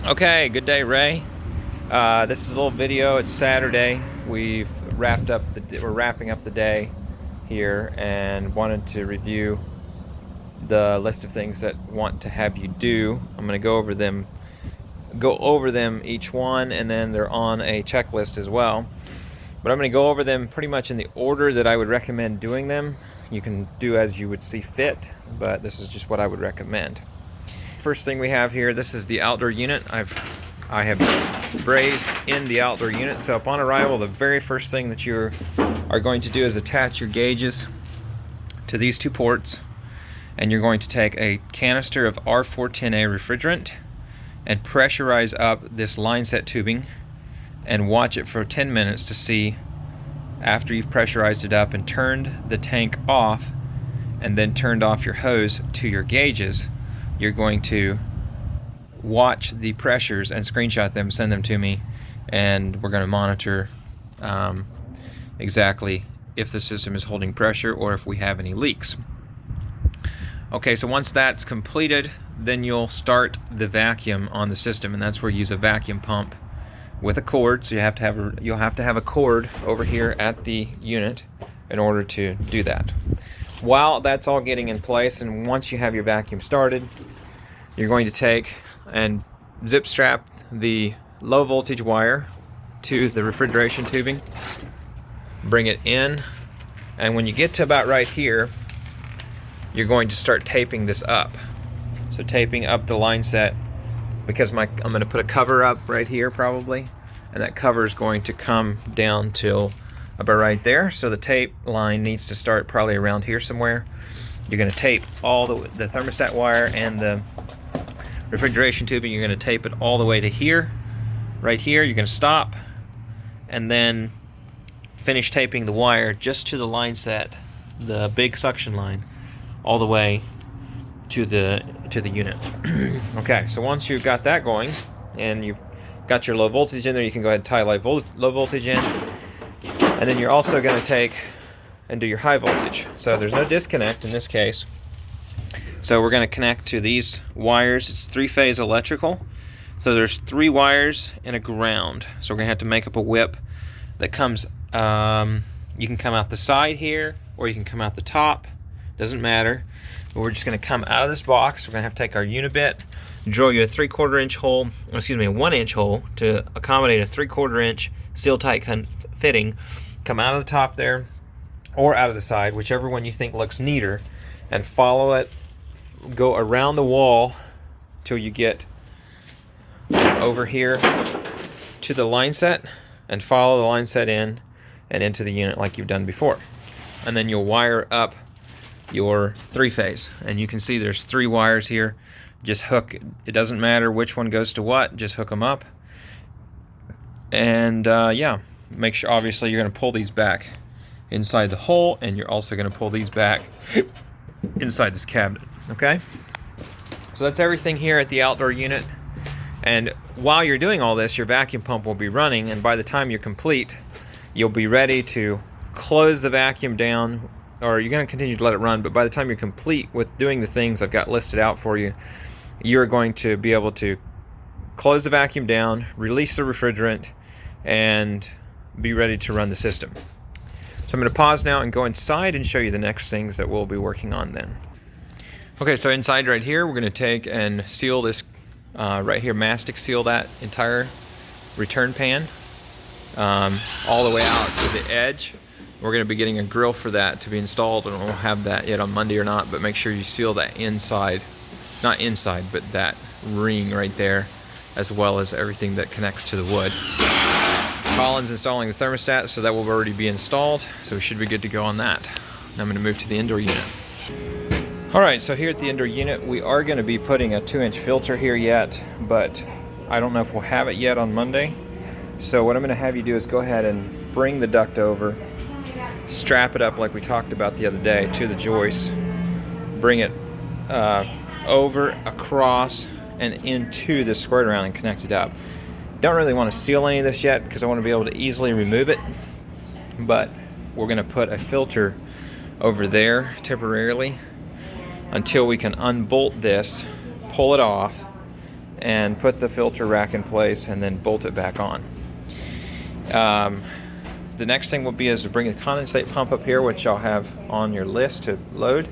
Okay, good day, Ray. This is a little video. It's Saturday. We're wrapping up the day here, and wanted to review the list of things that want to have you do. I'm going to go over them each one, and then they're on a checklist as well. But I'm going to go over them pretty much in the order that I would recommend doing them. You can do as you would see fit, but this is just what I would recommend. First thing we have here, this is the outdoor unit. I have brazed in the outdoor unit. So upon arrival, the very first thing that you are going to do is attach your gauges to these two ports, and you're going to take a canister of R410A refrigerant and pressurize up this line set tubing and watch it for 10 minutes to see, after you've pressurized it up and turned the tank off and then turned off your hose to your gauges, you're going to watch the pressures and screenshot them, send them to me, and we're going to monitor exactly if the system is holding pressure or if we have any leaks. Okay, so once that's completed, then you'll start the vacuum on the system, and that's where you use a vacuum pump with a cord. So you'll have to have a cord over here at the unit in order to do that. While that's all getting in place, and once you have your vacuum started, you're going to take and zip strap the low voltage wire to the refrigeration tubing, bring it in, and when you get to about right here, you're going to start taping this up. So taping up the line set, because I'm going to put a cover up right here probably, and that cover is going to come down till about right there. So the tape line needs to start probably around here somewhere. You're going to tape all the thermostat wire and the refrigeration tubing. You're going to tape it all the way to here. Right here, you're going to stop and then finish taping the wire just to the line set, the big suction line, all the way to the unit. Okay, so once you've got that going and you've got your low voltage in there, you can go ahead and tie low voltage in. And then you're also going to take and do your high voltage. So there's no disconnect in this case. So we're going to connect to these wires. It's 3-phase electrical. So there's 3 wires and a ground. So we're going to have to make up a whip that comes, you can come out the side here, or you can come out the top. Doesn't matter. But we're just going to come out of this box. We're going to have to take our unibit, drill you a 3/4 inch hole, a 1-inch hole to accommodate a 3/4 inch seal tight fitting. Come out of the top there or out of the side, whichever one you think looks neater, and follow it. Go around the wall till you get over here to the line set, and follow the line set in and into the unit like you've done before. And then you'll wire up your 3-phase, and you can see there's 3 wires here. Just hook, it doesn't matter which one goes to what, just hook them up. And yeah, make sure obviously you're going to pull these back inside the hole, and you're also going to pull these back inside this cabinet. Okay, so that's everything here at the outdoor unit. And while you're doing all this, your vacuum pump will be running, and by the time you're complete, you'll be ready to close the vacuum down, or you're going to continue to let it run, but by the time you're complete with doing the things I've got listed out for you, you're going to be able to close the vacuum down, release the refrigerant, and be ready to run the system. So I'm going to pause now and go inside and show you the next things that we'll be working on then. Okay, so inside right here, we're going to take and seal this right here, mastic seal that entire return pan all the way out to the edge. We're going to be getting a grill for that to be installed, and we'll have that yet on Monday or not, but make sure you seal that inside, not inside, but that ring right there, as well as everything that connects to the wood. Colin's installing the thermostat, so that will already be installed, so we should be good to go on that. Now I'm going to move to the indoor unit. Alright, so here at the indoor unit, we are going to be putting a 2-inch filter here yet, but I don't know if we'll have it yet on Monday. So what I'm going to have you do is go ahead and bring the duct over, strap it up like we talked about the other day to the joist, bring it over, across, and into the squirt around and connect it up. Don't really want to seal any of this yet because I want to be able to easily remove it, but we're going to put a filter over there temporarily until we can unbolt this, pull it off, and put the filter rack in place and then bolt it back on. The next thing will be is to bring the condensate pump up here, which I'll have on your list to load.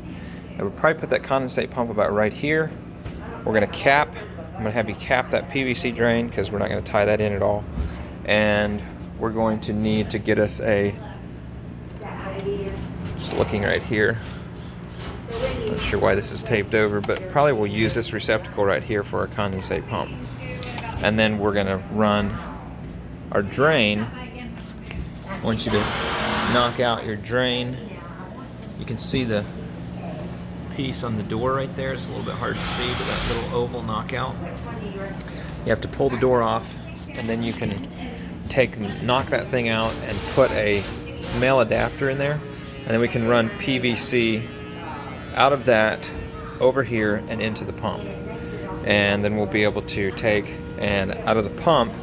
I would probably put that condensate pump about right here. We're going to cap. I'm going to have you cap that PVC drain because we're not going to tie that in at all. And we're going to need to get us a, just looking right here, not sure why this is taped over, but probably we'll use this receptacle right here for our condensate pump. And then we're going to run our drain. I want you to knock out your drain. You can see the piece on the door right there. It's a little bit hard to see, but that little oval knockout. You have to pull the door off, and then you can knock that thing out and put a male adapter in there, and then we can run PVC out of that over here and into the pump. And then we'll be able to take, and out of the pump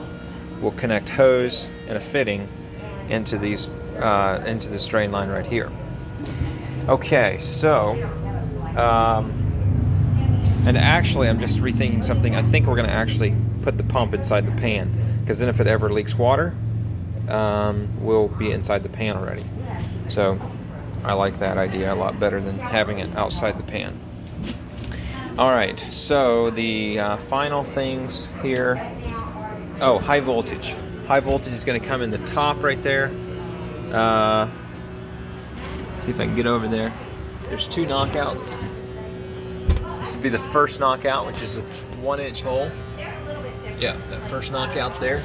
we'll connect hose and a fitting into these into this drain line right here. Okay, so and actually I'm just rethinking something. I think we're going to actually put the pump inside the pan, because then if it ever leaks water, we'll be inside the pan already. So I like that idea a lot better than having it outside the pan. Alright, so the final things here. Oh, high voltage. High voltage is going to come in the top right there. See if I can get over there. There's two knockouts. This would be the first knockout, which is a 1-inch hole. Yeah, that first knockout there.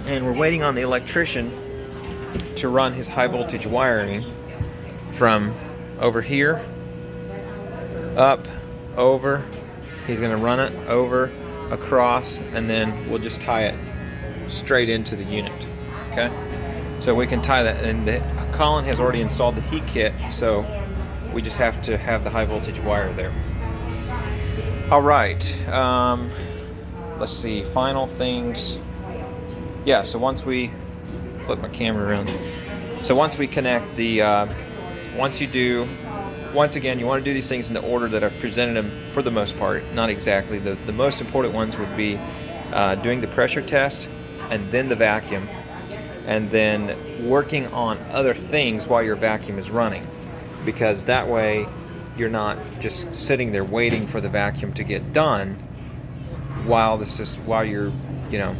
And we're waiting on the electrician to run his high voltage wiring from over here up, over. He's going to run it over, across, and then we'll just tie it straight into the unit. Okay, so we can tie that, and Colin has already installed the heat kit, so we just have to have the high voltage wire there. All right, let's see, final things. Yeah, so once we flip my camera around, so once we connect the once again, you want to do these things in the order that I've presented them for the most part. Not exactly. The most important ones would be doing the pressure test, and then the vacuum, and then working on other things while your vacuum is running, because that way you're not just sitting there waiting for the vacuum to get done while you're, you know,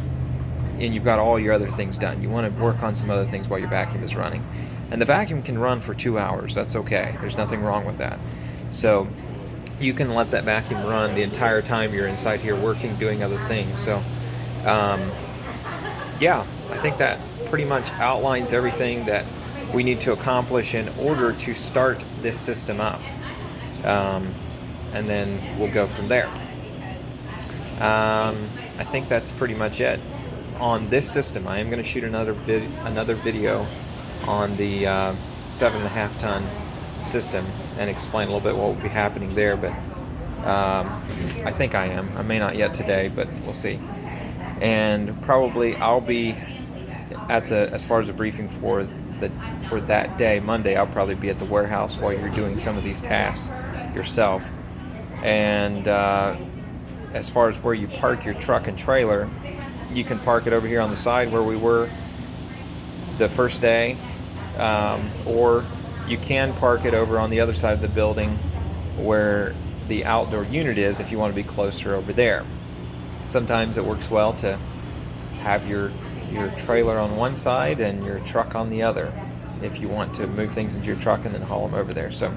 and you've got all your other things done. You want to work on some other things while your vacuum is running. And the vacuum can run for 2 hours. That's okay. There's nothing wrong with that. So you can let that vacuum run the entire time you're inside here working, doing other things. So yeah, I think that pretty much outlines everything that we need to accomplish in order to start this system up. And then we'll go from there. I think that's pretty much it on this system. I am going to shoot another video on the 7.5 ton system and explain a little bit what will be happening there, but I think I may not yet today, but we'll see. And probably I'll be at as far as the briefing for that day, Monday, I'll probably be at the warehouse while you're doing some of these tasks yourself. And as far as where you park your truck and trailer, you can park it over here on the side where we were the first day, or you can park it over on the other side of the building where the outdoor unit is if you want to be closer over there. Sometimes it works well to have your trailer on one side and your truck on the other if you want to move things into your truck and then haul them over there. So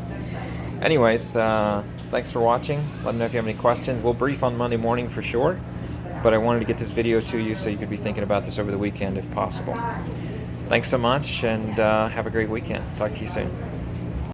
anyways, thanks for watching. Let me know if you have any questions. We'll brief on Monday morning for sure, but I wanted to get this video to you so you could be thinking about this over the weekend if possible. Thanks so much, and have a great weekend. Talk to you soon.